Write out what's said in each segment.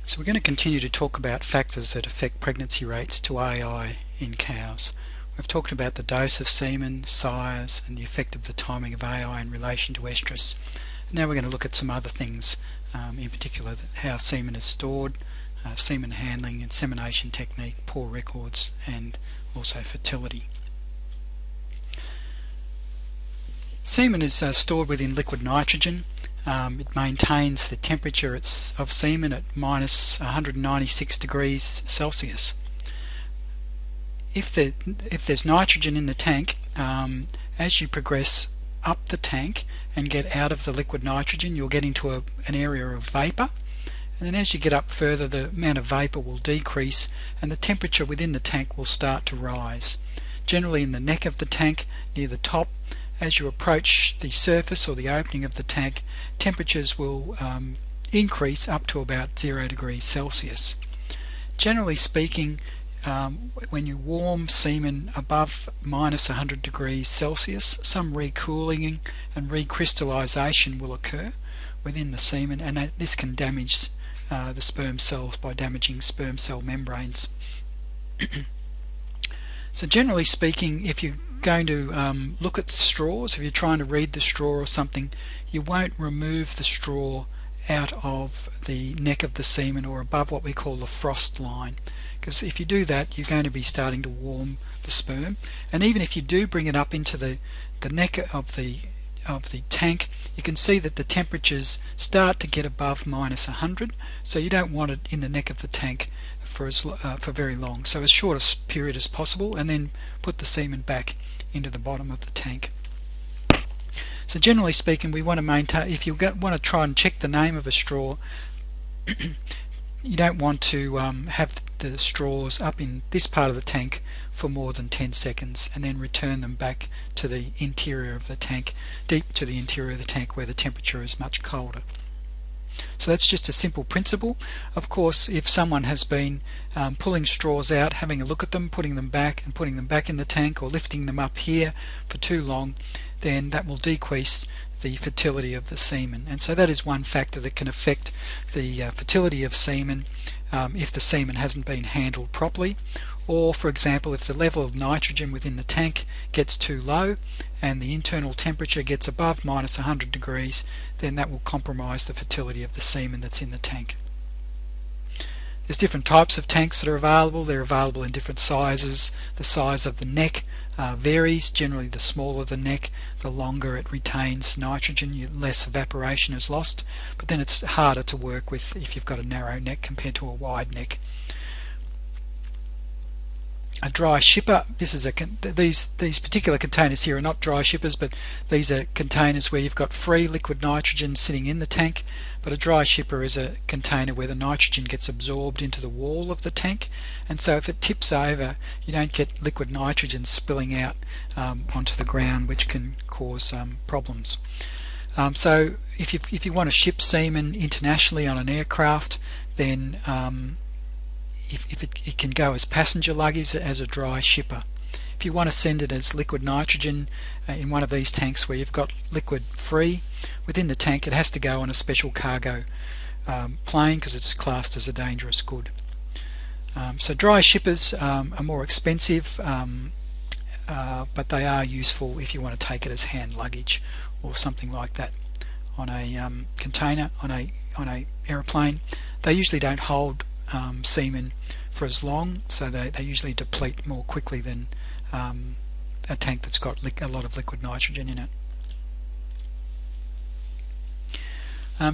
So we're going to continue to talk about factors that affect pregnancy rates to AI in cows. We've talked about the dose of semen, size, and the effect of the timing of AI in relation to estrus. Now we're going to look at some other things, in particular how semen is stored, semen handling, insemination technique, poor records, and also fertility. Semen is stored within liquid nitrogen. It maintains the temperature of semen at minus 196 degrees Celsius. If there's nitrogen in the tank, as you progress up the tank and get out of the liquid nitrogen, you'll get into an area of vapor, and then as you get up further, the amount of vapor will decrease and the temperature within the tank will start to rise. Generally in the neck of the tank, near the top, as you approach the surface or the opening of the tank, temperatures will increase up to about 0 degrees Celsius. Generally speaking, when you warm semen above minus 100 degrees Celsius, some recooling and recrystallization will occur within the semen, and this can damage the sperm cells by damaging sperm cell membranes. So generally speaking, if you're going to look at the straws, if you're trying to read the straw or something, you won't remove the straw out of the neck of the semen or above what we call the frost line, because if you do that, you're going to be starting to warm the sperm. And even if you do bring it up into the neck of the tank, you can see that the temperatures start to get above minus 100, so you don't want it in the neck of the tank for very long. So as short a period as possible, and then put the semen back into the bottom of the tank. So generally speaking, we want to maintain, if you want to try and check the name of a straw, you don't want to have the straws up in this part of the tank for more than 10 seconds and then return them back to the interior of the tank, deep to the interior of the tank where the temperature is much colder. So that's just a simple principle. Of course, if someone has been pulling straws out, having a look at them, putting them back and putting them back in the tank, or lifting them up here for too long, then that will decrease the fertility of the semen. And so that is one factor that can affect the fertility of semen if the semen hasn't been handled properly, or for example if the level of nitrogen within the tank gets too low and the internal temperature gets above minus 100 degrees, then that will compromise the fertility of the semen that's in the tank. There's different types of tanks that are available. They're available in different sizes. The size of the neck varies. Generally the smaller the neck, the longer it retains nitrogen, less evaporation is lost, but then it's harder to work with if you've got a narrow neck compared to a wide neck. A dry shipper, these particular containers here are not dry shippers, but these are containers where you've got free liquid nitrogen sitting in the tank, but a dry shipper is a container where the nitrogen gets absorbed into the wall of the tank, and so if it tips over, you don't get liquid nitrogen spilling out onto the ground, which can cause problems. So if you want to ship semen internationally on an aircraft, then if it can go as passenger luggage as a dry shipper. If you want to send it as liquid nitrogen in one of these tanks where you've got liquid free within the tank, it has to go on a special cargo plane because it's classed as a dangerous good. So dry shippers are more expensive, but they are useful if you want to take it as hand luggage or something like that on a container on a aeroplane. They usually don't hold semen for as long, so they usually deplete more quickly than a tank that's got a lot of liquid nitrogen in it.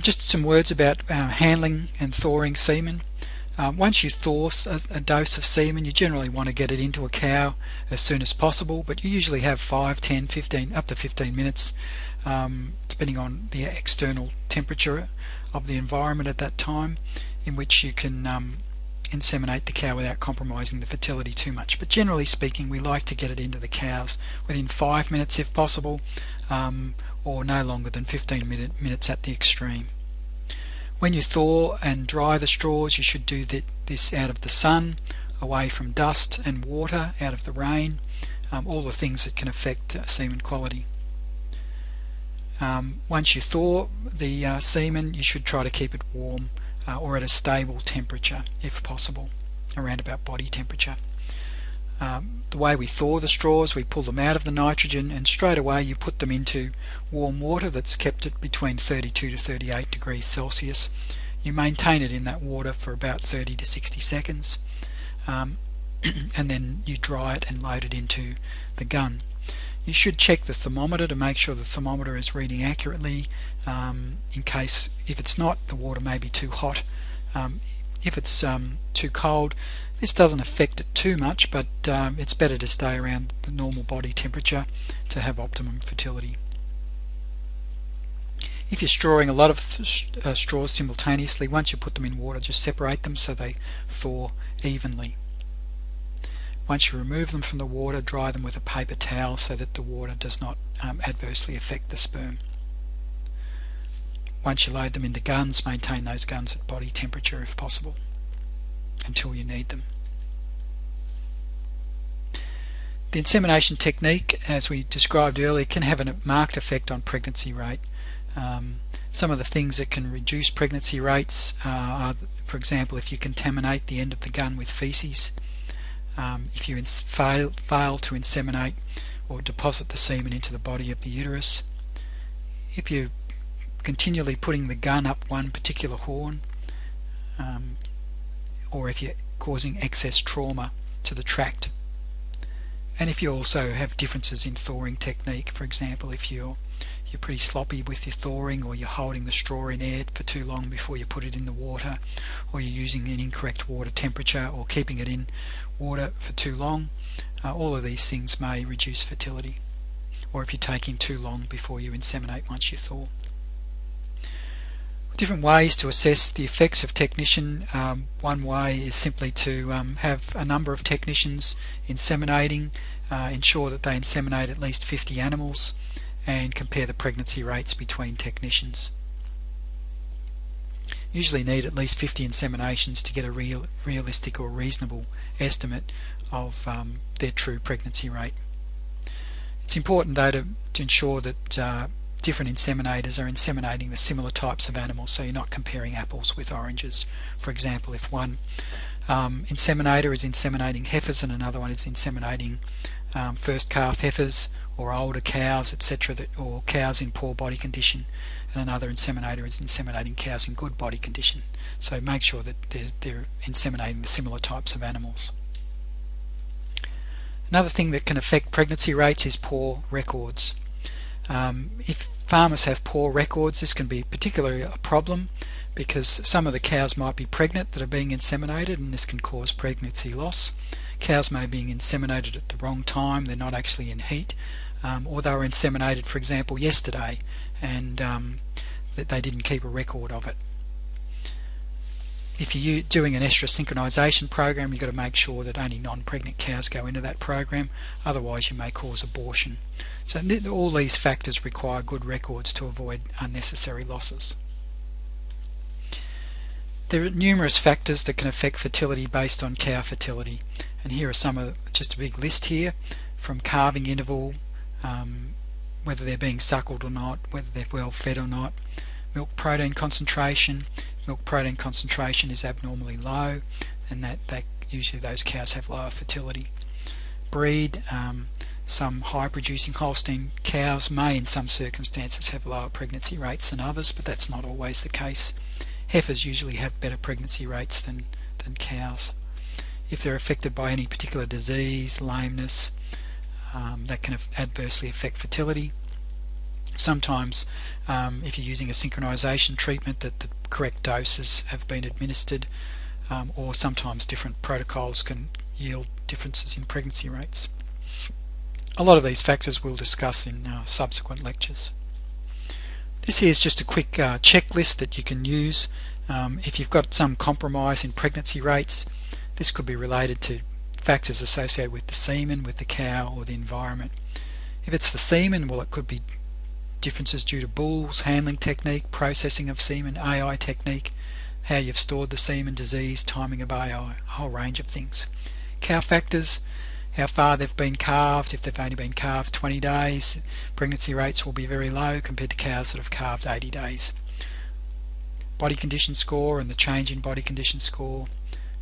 Just some words about handling and thawing semen. Once you thaw a dose of semen, you generally want to get it into a cow as soon as possible, but you usually have 5, 10, 15, up to 15 minutes, depending on the external temperature of the environment at that time, in which you can inseminate the cow without compromising the fertility too much. But generally speaking, we like to get it into the cows within 5 minutes if possible, or no longer than 15 minutes at the extreme. When you thaw and dry the straws, you should do this out of the sun, away from dust and water, out of the rain, all the things that can affect semen quality. Once you thaw the semen, you should try to keep it warm or at a stable temperature if possible, around about body temperature. The way we thaw the straws, we pull them out of the nitrogen and straight away you put them into warm water that's kept at between 32 to 38 degrees Celsius. You maintain it in that water for about 30 to 60 seconds and then you dry it and load it into the gun. You should check the thermometer to make sure the thermometer is reading accurately. In case, if it's not, the water may be too hot. If it's too cold, this doesn't affect it too much, but it's better to stay around the normal body temperature to have optimum fertility. If you're strawing a lot of straws simultaneously, once you put them in water, just separate them so they thaw evenly. Once you remove them from the water, dry them with a paper towel so that the water does not adversely affect the sperm. Once you load them into guns, maintain those guns at body temperature if possible until you need them. The insemination technique, as we described earlier, can have a marked effect on pregnancy rate. Some of the things that can reduce pregnancy rates are, for example, if you contaminate the end of the gun with feces, if you fail to inseminate or deposit the semen into the body of the uterus, if you're continually putting the gun up one particular horn, or if you're causing excess trauma to the tract. And if you also have differences in thawing technique, for example, if you're pretty sloppy with your thawing, or you're holding the straw in air for too long before you put it in the water, or you're using an incorrect water temperature, or keeping it in water for too long, all of these things may reduce fertility, or if you're taking too long before you inseminate once you thaw. Different ways to assess the effects of technician. One way is simply to have a number of technicians inseminating, ensure that they inseminate at least 50 animals, and compare the pregnancy rates between technicians. Usually need at least 50 inseminations to get a realistic or reasonable estimate of their true pregnancy rate. It's important though to ensure that different inseminators are inseminating the similar types of animals, so you're not comparing apples with oranges. For example, if one inseminator is inseminating heifers and another one is inseminating first calf heifers or older cows, etc., or cows in poor body condition, and another inseminator is inseminating cows in good body condition. So make sure that they're inseminating the similar types of animals. Another thing that can affect pregnancy rates is poor records. If farmers have poor records, this can be particularly a problem because some of the cows might be pregnant that are being inseminated, and this can cause pregnancy loss. Cows may be being inseminated at the wrong time, they're not actually in heat, or they were inseminated, for example, yesterday, and that they didn't keep a record of it. If you're doing an estrus synchronization program, you've got to make sure that only non-pregnant cows go into that program, otherwise you may cause abortion. So all these factors require good records to avoid unnecessary losses. There are numerous factors that can affect fertility based on cow fertility, and here are some of just a big list here, from calving interval, whether they're being suckled or not, whether they're well fed or not, milk protein concentration. Milk protein concentration is abnormally low, and that usually those cows have lower fertility. Breed, some high producing Holstein cows may in some circumstances have lower pregnancy rates than others, but that's not always the case. Heifers usually have better pregnancy rates than cows. If they're affected by any particular disease, lameness, that can adversely affect fertility. Sometimes if you're using a synchronization treatment, that the correct doses have been administered, or sometimes different protocols can yield differences in pregnancy rates. A lot of these factors we'll discuss in subsequent lectures. This here is just a quick checklist that you can use if you've got some compromise in pregnancy rates. This could be related to factors associated with the semen, with the cow, or the environment. If it's the semen, well, it could be differences due to bulls, handling technique, processing of semen, AI technique, how you've stored the semen, disease, timing of AI, a whole range of things. Cow factors, how far they've been calved. If they've only been calved 20 days, pregnancy rates will be very low compared to cows that have calved 80 days. body condition score and the change in body condition score.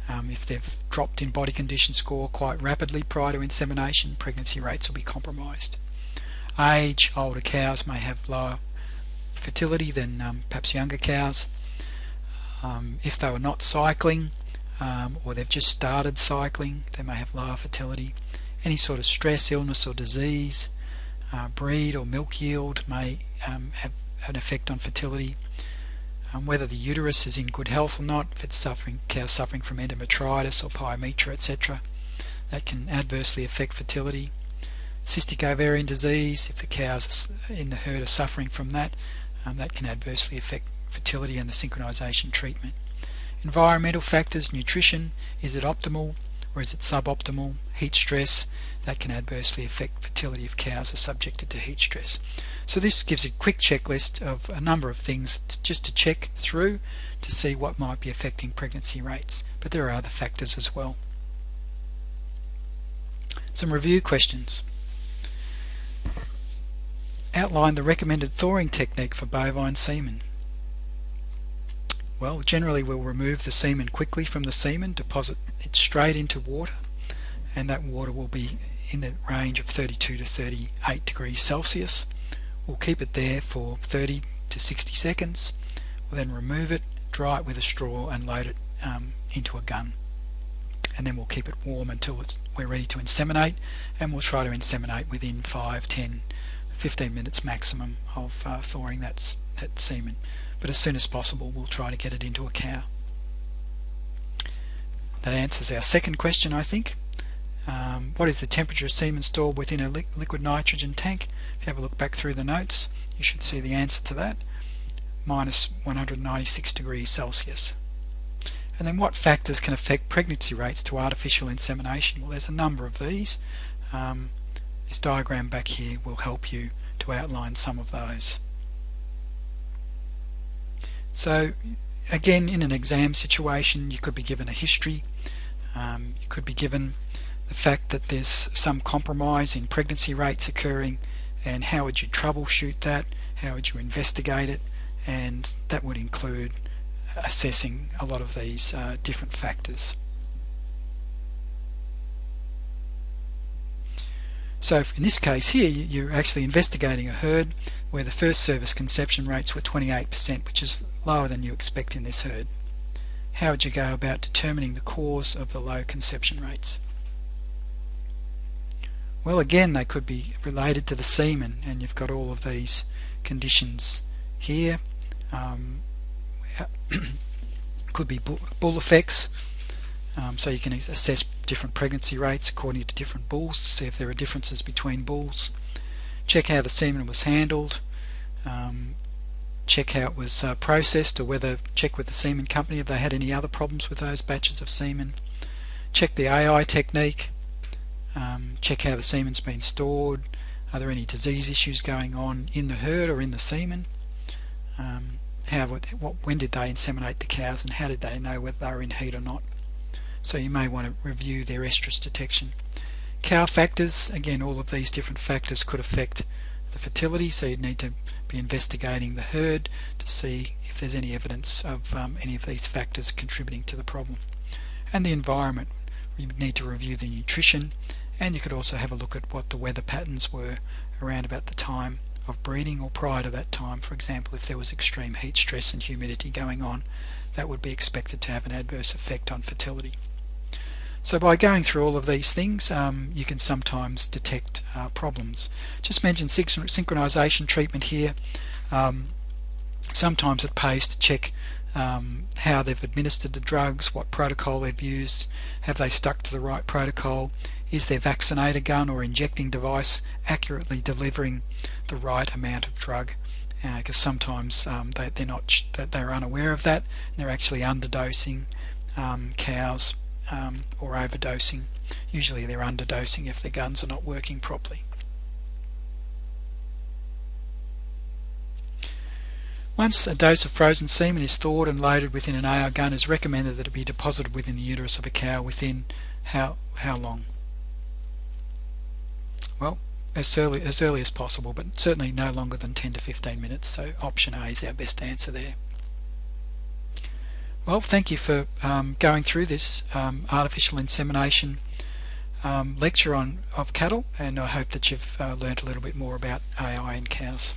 If they've dropped in body condition score quite rapidly prior to insemination, pregnancy rates will be compromised. Age: older cows may have lower fertility than perhaps younger cows. If they were not cycling, or they've just started cycling, they may have lower fertility. Any sort of stress, illness or disease, breed or milk yield may have an effect on fertility. Whether the uterus is in good health or not, if it's cows suffering from endometritis or pyometra, etc., that can adversely affect fertility. Cystic ovarian disease: if the cows in the herd are suffering from that, that can adversely affect fertility and the synchronization treatment. Environmental factors: nutrition, is it optimal or is it suboptimal? Heat stress, that can adversely affect fertility if cows are subjected to heat stress. So this gives a quick checklist of a number of things just to check through to see what might be affecting pregnancy rates, but there are other factors as well. Some review questions. Outline the recommended thawing technique for bovine semen. Well, generally we'll remove the semen quickly from the semen, deposit it straight into water, and that water will be in the range of 32 to 38 degrees Celsius. We'll keep it there for 30 to 60 seconds. We'll then remove it, dry it with a straw and load it into a gun. And then we'll keep it warm until we're ready to inseminate, and we'll try to inseminate within 5, 10, 15 minutes maximum of thawing that semen. But as soon as possible we'll try to get it into a cow. That answers our second question, I think. What is the temperature of semen stored within a liquid nitrogen tank? If you have a look back through the notes, you should see the answer to that. Minus 196 degrees Celsius. And then what factors can affect pregnancy rates to artificial insemination? Well, there's a number of these. This diagram back here will help you to outline some of those. So again, in an exam situation, you could be given a history. You could be given the fact that there's some compromise in pregnancy rates occurring, and how would you troubleshoot that, how would you investigate it, and that would include assessing a lot of these different factors. So in this case here, you're actually investigating a herd where the first service conception rates were 28%, which is lower than you expect in this herd. How would you go about determining the cause of the low conception rates? Well, again, they could be related to the semen, and you've got all of these conditions here. Could be bull effects, so you can assess different pregnancy rates according to different bulls to see if there are differences between bulls. Check how the semen was handled, check how it was processed, or check with the semen company if they had any other problems with those batches of semen. Check the AI technique, check how the semen's been stored, are there any disease issues going on in the herd or in the semen, when did they inseminate the cows, and how did they know whether they were in heat or not. So you may want to review their estrus detection. Cow factors, again, all of these different factors could affect the fertility, so you'd need to be investigating the herd to see if there's any evidence of any of these factors contributing to the problem. And the environment, you would need to review the nutrition, and you could also have a look at what the weather patterns were around about the time of breeding or prior to that time. For example, if there was extreme heat stress and humidity going on, that would be expected to have an adverse effect on fertility. So by going through all of these things, you can sometimes detect problems. Just mentioned synchronization treatment here. Sometimes it pays to check how they've administered the drugs, what protocol they've used, have they stuck to the right protocol, is their vaccinator gun or injecting device accurately delivering the right amount of drug, because sometimes they're unaware of that, and they're actually underdosing cows or overdosing. Usually they're underdosing if their guns are not working properly. Once a dose of frozen semen is thawed and loaded within an AR gun, it's recommended that it be deposited within the uterus of a cow within how long? Well, as early as possible, but certainly no longer than 10 to 15 minutes, so option A is our best answer there. Well, thank you for going through this artificial insemination lecture of cattle, and I hope that you've learnt a little bit more about AI in cows.